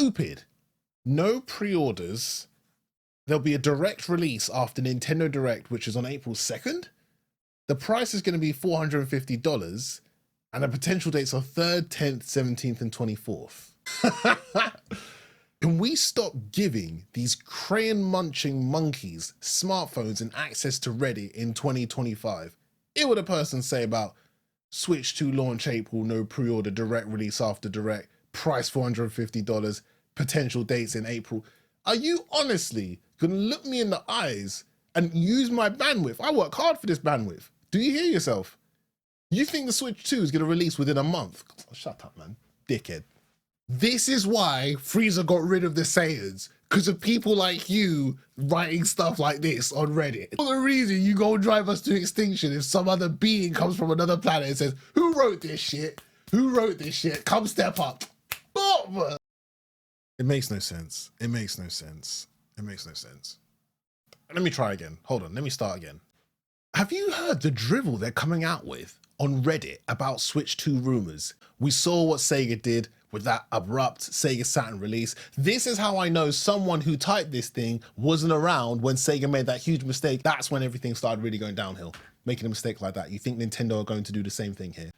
stupid. No pre-orders. There'll be a direct release after Nintendo Direct, which is on April 2nd. The price is going to be $450, and the potential dates are 3rd, 10th, 17th, and 24th. Can we stop giving these crayon-munching monkeys smartphones and access to Reddit in 2025? It would a person say about Switch 2 launch April, no pre-order, direct release after direct, price $450, potential dates in April. Are you honestly gonna look me in the eyes and use my bandwidth? I work hard for this bandwidth. Do you hear yourself? You think the Switch 2 is gonna release within a month? Oh, shut up, man. Dickhead. This is why Freezer got rid of the Saiyans, because of people like you writing stuff like this on Reddit. For the reason you go drive us to extinction if some other being comes from another planet and says, who wrote this shit? Who wrote this shit? Come step up. Oh, it makes no sense. It makes no sense. It makes no sense. Let me try again. Hold on, let me start again. Have you heard the drivel they're coming out with on Reddit about Switch 2 rumors? We saw what Sega did with that abrupt Sega Saturn release. This is how I know someone who typed this thing wasn't around when Sega made that huge mistake. That's when everything started really going downhill. Making a mistake like that. You think Nintendo are going to do the same thing here?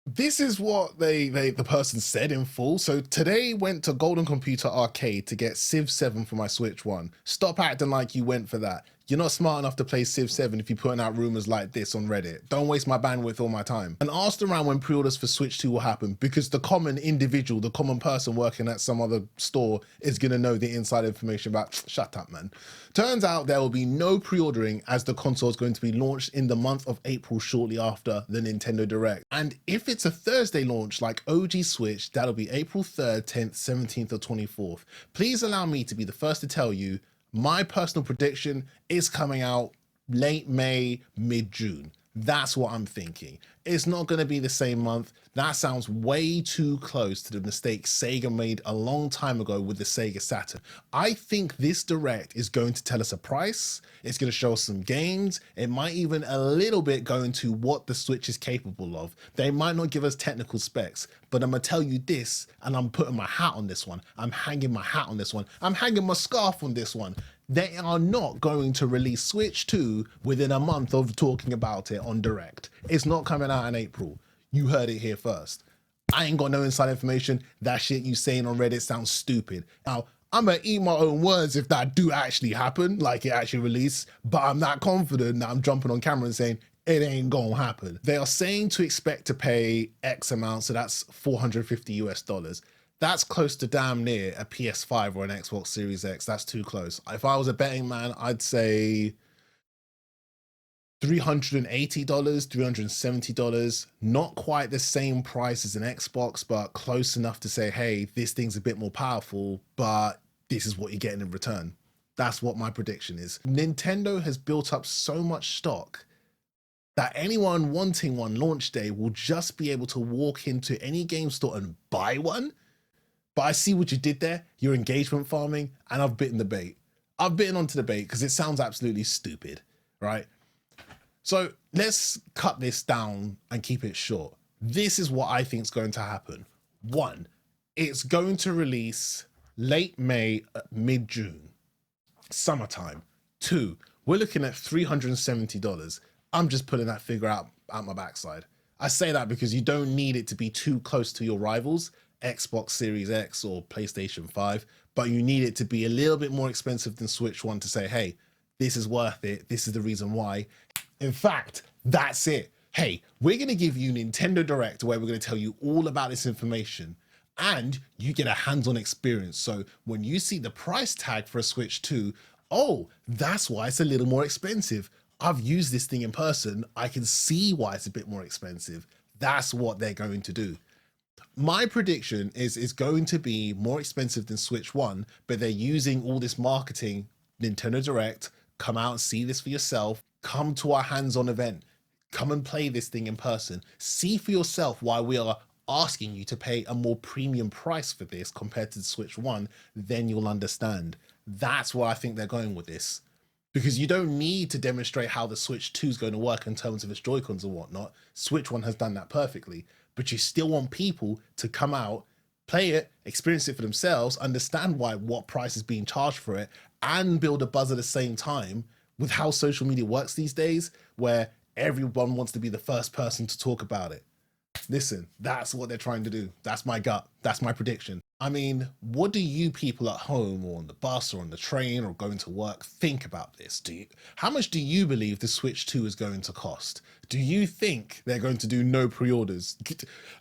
This is what the person said in full. So today went to Golden Computer Arcade to get Civ 7 for my Switch 1. Stop acting like you went for that. You're not smart enough to play Civ 7 if you're putting out rumors like this on Reddit. Don't waste my bandwidth or my time. And asked around when pre-orders for Switch 2 will happen, because the common individual, the common person working at some other store is gonna know the inside information about, shut up, man. Turns out there will be no pre-ordering, as the console is going to be launched in the month of April shortly after the Nintendo Direct. And if it's a Thursday launch like OG Switch, that'll be April 3rd, 10th, 17th, or 24th. Please allow me to be the first to tell you, my personal prediction is coming out late May, mid-June. That's what I'm thinking. It's not going to be the same month. That sounds way too close to the mistake Sega made a long time ago with the Sega Saturn. I think this Direct is going to tell us a price. It's going to show us some games. It might even a little bit go into what the Switch is capable of. They might not give us technical specs, but I'm going to tell you this, and I'm putting my hat on this one. I'm hanging my hat on this one. I'm hanging my scarf on this one. They are not going to release Switch 2 within a month of talking about it on Direct. It's not coming out in April. You heard it here first. I ain't got no inside information. That shit you saying on Reddit sounds stupid. Now, I'm gonna eat my own words if that do actually happen, like it actually release, but I'm not confident that I'm jumping on camera and saying it ain't gonna happen. They are saying to expect to pay X amount, so that's $450 US. That's close to damn near a PS5 or an Xbox Series X. That's too close. If I was a betting man, I'd say $380, $370. Not quite the same price as an Xbox, but close enough to say, hey, this thing's a bit more powerful, but this is what you're getting in return. That's what my prediction is. Nintendo has built up so much stock that anyone wanting one launch day will just be able to walk into any game store and buy one. But I see what you did there. You're engagement farming, and I've bitten the bait. I've bitten onto the bait because it sounds absolutely stupid, right? So let's cut this down and keep it short. This is what I think is going to happen. 1, it's going to release late May, mid-June, summertime. 2, we're looking at $370. I'm just pulling that figure out my backside. I say that because you don't need it to be too close to your rivals, Xbox Series X or PlayStation 5, but you need it to be a little bit more expensive than Switch 1 to say, hey, this is worth it. This is the reason why. In fact, that's it. Hey, we're going to give you Nintendo Direct where we're going to tell you all about this information, and you get a hands-on experience. So when you see the price tag for a Switch 2, oh, that's why it's a little more expensive. I've used this thing in person. I can see why it's a bit more expensive. That's what they're going to do. My prediction is it's going to be more expensive than Switch 1, but they're using all this marketing, Nintendo Direct, come out and see this for yourself, come to our hands-on event, come and play this thing in person, see for yourself why we are asking you to pay a more premium price for this compared to the Switch 1, then you'll understand. That's where I think they're going with this. Because you don't need to demonstrate how the Switch 2 is going to work in terms of its Joy-Cons and whatnot. Switch 1 has done that perfectly. But you still want people to come out, play it, experience it for themselves, understand what price is being charged for it, and build a buzz at the same time with how social media works these days, where everyone wants to be the first person to talk about it. Listen, that's what they're trying to do. That's my gut. That's my prediction. I mean, what do you people at home or on the bus or on the train or going to work think about this? How much do you believe the Switch 2 is going to cost? Do you think they're going to do no pre-orders?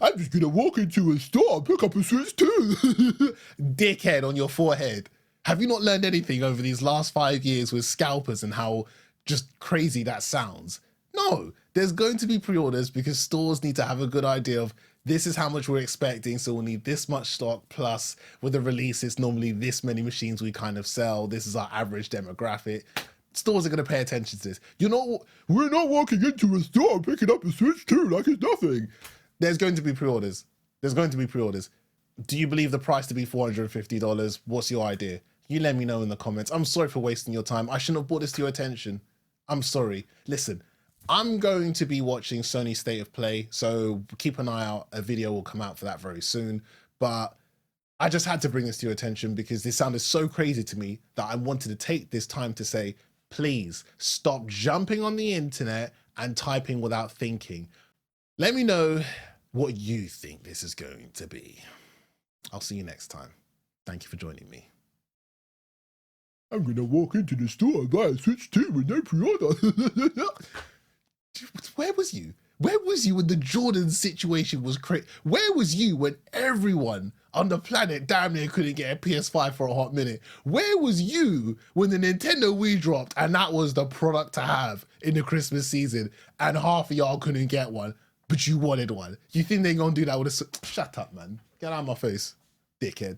I'm just going to walk into a store and pick up a Switch 2. Dickhead on your forehead. Have you not learned anything over these last 5 years with scalpers and how just crazy that sounds? No, there's going to be pre-orders because stores need to have a good idea of this is how much we're expecting, so we'll need this much stock, plus with the release, it's normally this many machines we kind of sell. This is our average demographic. Stores are going to pay attention to this. We're not walking into a store and picking up a Switch 2 like it's nothing. There's going to be pre-orders. There's going to be pre-orders. Do you believe the price to be $450? What's your idea? You let me know in the comments. I'm sorry for wasting your time. I shouldn't have brought this to your attention. I'm sorry. Listen, I'm going to be watching Sony State of Play, so keep an eye out. A video will come out for that very soon. But I just had to bring this to your attention because this sounded so crazy to me that I wanted to take this time to say, please stop jumping on the internet and typing without thinking. Let me know what you think this is going to be. I'll see you next time. Thank you for joining me. I'm going to walk into the store and buy a Switch 2 with no pre-order. Where was you? Where was you when the Jordan situation was crazy? Where was you when everyone on the planet damn near couldn't get a PS5 for a hot minute? Where was you when the Nintendo Wii dropped and that was the product to have in the Christmas season and half of y'all couldn't get one, but you wanted one? You think they're going to do that with a... Shut up, man. Get out of my face, dickhead.